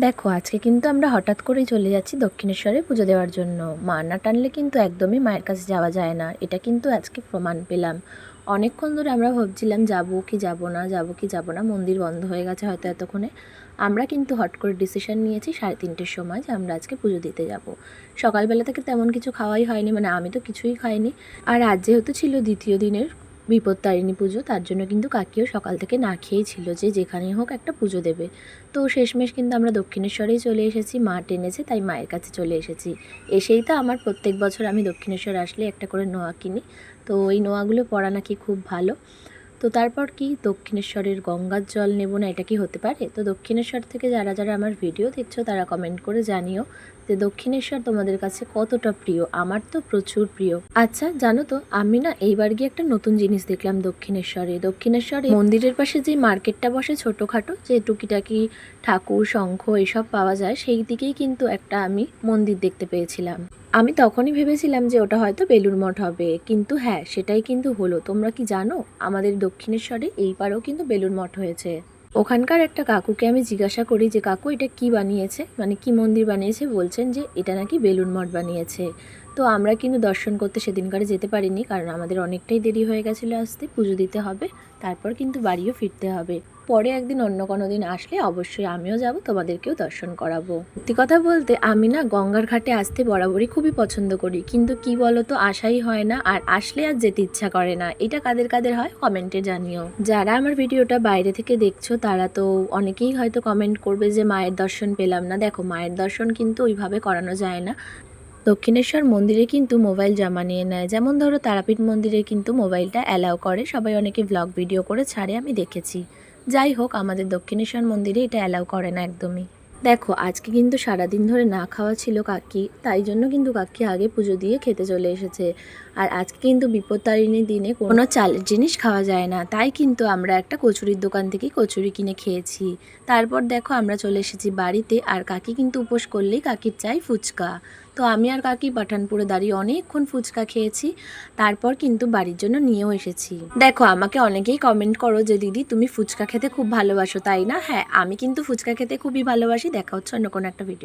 দেখো আজকে কিন্তু আমরা হঠাৎ করেই চলে যাচ্ছি দক্ষিণেশ্বরে পুজো দেওয়ার জন্য। মা না টানলে কিন্তু একদমই মায়ের কাছে যাওয়া যায় না, এটা কিন্তু আজকে প্রমাণ পেলাম। অনেকক্ষণ ধরে আমরা ভাবছিলাম যাবো কি যাবো না, যাবো কি যাবো না, মন্দির বন্ধ হয়ে গেছে হয়তো এতক্ষণে। আমরা কিন্তু হট করে ডিসিশন নিয়েছি 3:30-র সময় যে আমরা আজকে পুজো দিতে যাব। সকালবেলা থেকে তেমন কিছু খাওয়াই হয়নি, মানে আমি তো কিছুই খাইনি। আর আজ যেহেতু ছিল দ্বিতীয় দিনের বিপত্তারিণী পুজো, তার জন্য কিন্তু কাকিও সকাল থেকে না খেয়েই ছিল যে যেখানেই হোক একটা পুজো দেবে। তো শেষমেশ কিন্তু আমরা দক্ষিণেশ্বরেই চলে এসেছি, মা টেনেছে তাই মায়ের কাছে চলে এসেছি। এসেই তো আমার প্রত্যেক বছর আমি দক্ষিণেশ্বর আসলে একটা করে নোয়া কিনি, তো এই নোয়াগুলো পরা নাকি খুব ভালো। তো তারপর কি দক্ষিণেশ্বরের গঙ্গার জল নেব না, এটা কি হতে পারে? তো দক্ষিণেশ্বর থেকে যারা যারা আমার ভিডিও দেখছো তারা কমেন্ট করে জানিও যে দক্ষিণেশ্বর তোমাদের কাছে কতটা প্রিয়। আমার তো প্রচুর প্রিয়। আচ্ছা জানো তো, আমি না এইবার গিয়ে একটা নতুন জিনিস দেখলাম দক্ষিণেশ্বরে মন্দিরের পাশে যে মার্কেটটা বসে ছোটোখাটো, যে টুকিটাকি ঠাকুর শঙ্খ এসব পাওয়া যায়, সেই দিকেই কিন্তু একটা আমি মন্দির দেখতে পেয়েছিলাম। আমি তখনই ভেবেছিলাম যে ওটা হয়তো বেলুড় মঠ হবে, কিন্তু হ্যাঁ সেটাই কিন্তু হলো। তোমরা কি জানো আমাদের দক্ষিণেশ্বরে এইবারও কিন্তু বেলুড় মঠ হয়েছে। ওখানকার একটা কাকুকে আমি জিজ্ঞাসা করি যে কাকু এটা কি বানিয়েছে, মানে কি মন্দির বানিয়েছে, বলছেন যে এটা নাকি বেলুড় মঠ বানিয়েছে। তো আমরা কিন্তু দর্শন করতে সেদিনকারে যেতে পারিনি, কারণ আমাদের অনেকটাই দেরি হয়ে গেছিলো আসতে, পুজো দিতে হবে, তারপর কিন্তু বাড়িও ফিরতে হবে। পরে একদিন অন্য কোনো দিন আসলে অবশ্যই আমিও যাব, তোমাদেরকেও দর্শন করাবো। সত্যি কথা বলতে আমি না গঙ্গার ঘাটে আসতে বরাবরই খুবই পছন্দ করি, কিন্তু কি বলতো আসাই হয় না, আর আসলে আর যেতে ইচ্ছা করে না। এটা কাদের কাদের হয় কমেন্টে জানিও। যারা আমার ভিডিওটা বাইরে থেকে দেখছো তারা তো অনেকেই হয়তো কমেন্ট করবে যে মায়ের দর্শন পেলাম না। দেখো মায়ের দর্শন কিন্তু ওইভাবে করানো যায় না। দক্ষিণেশ্বর মন্দিরে কিন্তু মোবাইল জমা নিয়ে নেয়, যেমন ধরো তারাপীঠ মন্দিরে কিন্তু মোবাইলটা অ্যালাউ করে, সবাই অনেকে ব্লগ ভিডিও করে ছাড়ে, আমি দেখেছি। যাই হোক আমাদের দক্ষিণেশ্বর মন্দিরে এটা অ্যালাউ করে না একদমই। দেখো আজকে কিন্তু সারাদিন ধরে না খাওয়া ছিল কাকি, তাই জন্য কিন্তু কাকি আগে পুজো দিয়ে খেতে চলে এসেছে। আর আজকে কিন্তু বিপত্তারিণীর দিনে কোনো চালের জিনিস খাওয়া যায় না, তাই কিন্তু আমরা একটা কচুরির দোকান থেকে কচুরি কিনে খেয়েছি। তারপর দেখো আমরা চলে এসেছি বাড়িতে, আর কাকি কিন্তু উপোস করলেই কাকির চাই ফুচকা। তো আমি আর কাকি পাঠানপুরে দাঁড়িয়ে অনেকক্ষণ ফুচকা খেয়েছি, তারপর কিন্তু বাড়ির জন্য নিয়েও এসেছি। দেখো আমাকে অনেকেই কমেন্ট করো যে দিদি তুমি ফুচকা খেতে খুব ভালোবাসো, তাই না? হ্যাঁ আমি কিন্তু ফুচকা খেতে খুবই ভালোবাসি। দেখা হচ্ছে অন্য কোনো একটা ভিডিও।